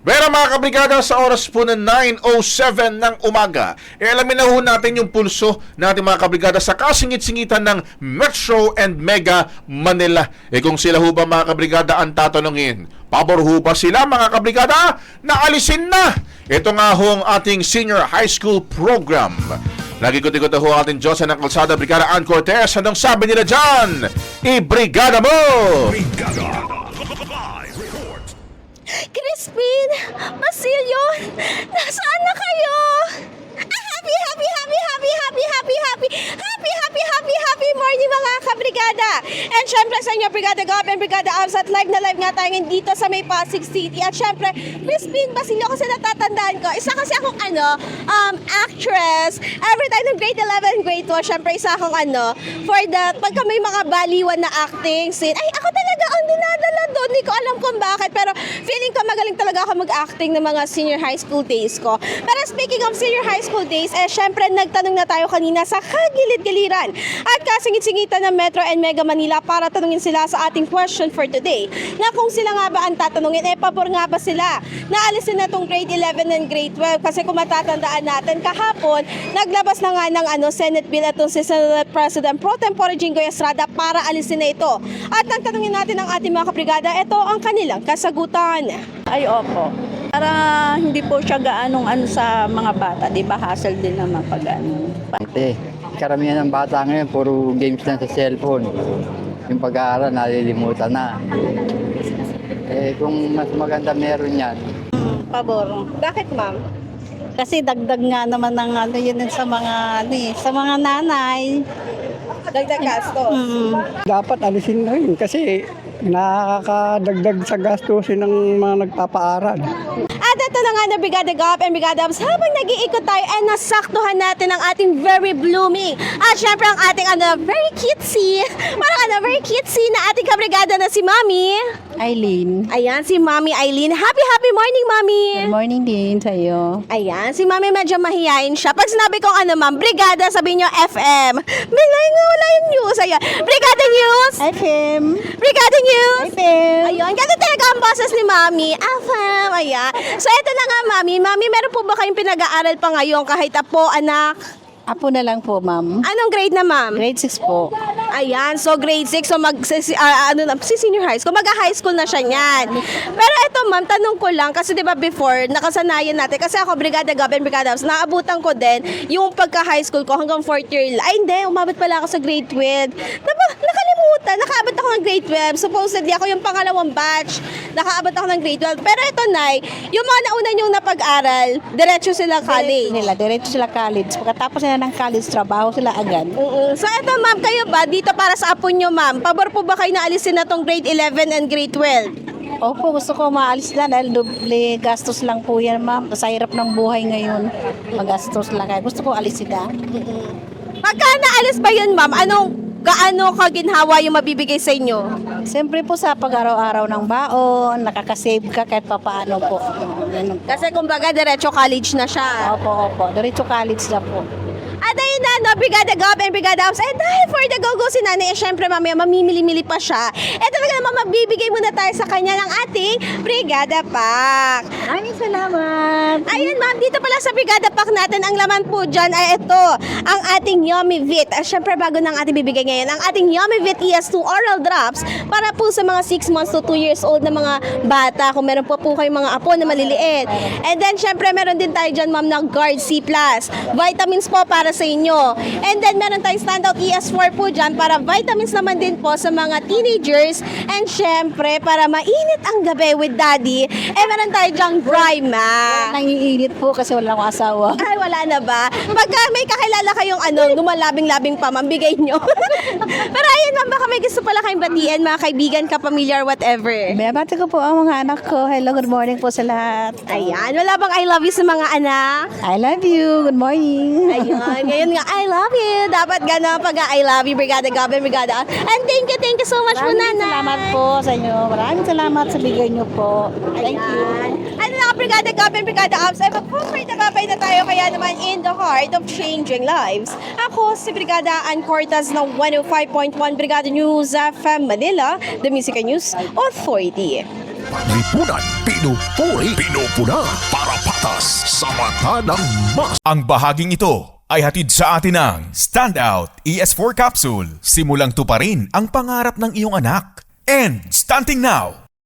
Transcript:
Pero mga kabrigada, sa oras po na 9:07 ng umaga, alamin na ho natin yung pulso natin mga kabrigada sa kasingit-singitan ng Metro and Mega Manila. Kung sila ho ba mga kabrigada ang tatanungin, pabor ho ba sila mga kabrigada na alisin na? Ito nga ho ang ating senior high school program. Nag-ikot-ikot ho ang ating Diyosa ng Kalsada, Brigada Ann Cortez. Anong sabi nila dyan? I-brigada mo! Brigada! Crispin! Basilio! Nasaan na kayo? Happy morning mga kabrigada! And syempre sa inyo, Brigada Gov and Brigada Abs, at live na live nga tayo ngayon dito sa may Pasig City. At syempre, Crispin Basilio kasi natatandaan ko. Isa kasi akong actress. Every time ng grade 11, grade 12, syempre isa akong for that, pagka may mga baliwan na acting scene, ay ako talaga ang dinadala doon. Hindi ko alam kung bakit, pero feeling ko magaling talaga ako mag-acting ng mga senior high school days ko. Pero speaking of senior high school days, syempre nagtanong na tayo kanina sa kagilid-giliran at kasingit-singitan ng Metro and Mega Manila para tanungin sila sa ating question for today na kung sila nga ba ang tatanungin, pabor nga ba sila na alisin na itong grade 11 and grade 12. Kasi kung matatandaan natin, kahapon naglabas na nga ng Senate bill itong si Senate President Pro Tempore Jinggoy Estrada para alisin na ito. At ang tanungin natin ng ating mga kabrigada, ito ang kanilang kasagutan. Ay, opo. Para hindi po siya gaanong sa mga bata, di ba? Hassle din naman pag Karamihan ng bata ngayon, puro games lang sa cellphone. Yung pag-aaral, nalilimutan na. Kung mas maganda meron yan. Pabor. Bakit, ma'am? Kasi dagdag nga naman ng yun sa mga nanay. Dagdag gastos. Dapat alisin na rin kasi nakakadagdag sa gastusin ng mga nagpapaaral. At ito na nga na Brigada Gov and Brigada Abs, habang nag-iikot tayo ay nasaktuhan natin ang ating very blooming at syempre ang ating very cutesy, very cutesy na ating kabrigada na si Mami Eileen. Ayan, si Mami Eileen. Happy morning, Mami! Good morning din sa'yo. Ayan, si Mami medyo mahihayin siya. Pag sinabi kong ma'am, Brigada, sabihin nyo FM. Bigay nga wala yung news. Ayan, Brigada News! FM. Brigada News! FM. Ayun, ganito talaga ang boses ni Mami. FM, ayan. So, ito na nga, Mami. Mami, meron po ba kayong pinag-aaral pa ngayon kahit apo, anak? Apo na lang po, ma'am. Anong grade na, ma'am? Grade 6 po. Ayan, so grade 6, so senior high school, mag-high school na siya niyan. Pero ito, ma'am, tanong ko lang, kasi diba before, nakasanayan natin, kasi ako, Brigada Gov and Brigada Abs, naabutan ko din yung pagka-high school ko hanggang 4th year. Ay, hindi, umabot pala ako sa grade 12. Nakalimutan, nakaabot ako ng grade 12. Supposedly, ako yung pangalawang batch, nakaabot ako ng grade 12. Pero ito, Nay, yung mga nauna niyong napag-aral, diretso sila college. Diretso sila college. Pagkatapos nila ng college, trabaho sila agad. So eto, ma'am, kayo ba dito para sa apo nyo, ma'am? Pabor po ba kayo na alisin na tong grade 11 and grade 12? Opo, gusto ko maalis na dahil doble gastos lang po yan, ma'am. Sa hirap ng buhay ngayon, magastos lang. Kaya gusto ko alisin na. Pagka naalis ba yun, ma'am, gaano kaginhawa yung mabibigay sa inyo? Siyempre po sa pag-araw-araw ng baon, nakakasave ka kahit papaano po. Ganun po. Kasi kumbaga diretso college na siya. Opo. Diretso college na po. At ayun na, Brigada Gov and Brigada Abs. Dahil for the go-go si nanay, syempre mamaya mamimili-mili pa siya. Talaga naman mabibigay muna tayo sa kanya ng ating Brigada Pack. Maraming salamat. Ayun, ma'am, dito pala sa Brigada Pack natin, ang laman po dyan ay ito, ang ating Yummy Vit. Syempre, bago nang ating bibigay ngayon, ang ating Yummy Vit ES2 Oral Drops para po sa mga 6 months to 2 years old na mga bata, kung meron po kayong mga apo na maliliit. And then, syempre, meron din tayo dyan, ma'am, na Guard C+. Vitamins po para sa inyo. And then, meron tayong Standout ES4 po dyan para vitamins naman din po sa mga teenagers. And syempre, para mainit ang gabi with daddy, meron tayo dyan Brima. Nangiinit po kasi wala akong asawa. Ay, wala na ba? Pagka may kakilala kayong lumalabing-labing pa, ma'am, bigay nyo. Pero ayun, ma'am, baka may gusto pala kayong batiin, mga kaibigan, kapamilya, or whatever. Binabati ko po ang mga anak ko. Hello, good morning po sa lahat. Ayan, wala bang I love you sa mga anak? I love you. Good morning. Ayun, ngayon nga, I love you. Dapat gano'n pag I love you, Brigada Gov and Brigada. And thank you so much po, Maraming Nanay. salamat po sa inyo. Maraming salamat sa bigay niyo po. Thank you. Ano na, Brigada Gov and Brigada Abs, ay mag-pray na babay na tayo, kaya naman in the heart of changing lives. Ako si Brigada Ann Cortez ng 105.1 Brigada News FM Manila, the Music and News Authority. Lipunan, pinupuri, pinupuna para patas sa mata ng mas. Ang bahaging ito ay hatid sa atin ng Standout ES4 Capsule. Simulang tuparin ang pangarap ng iyong anak. And stunting now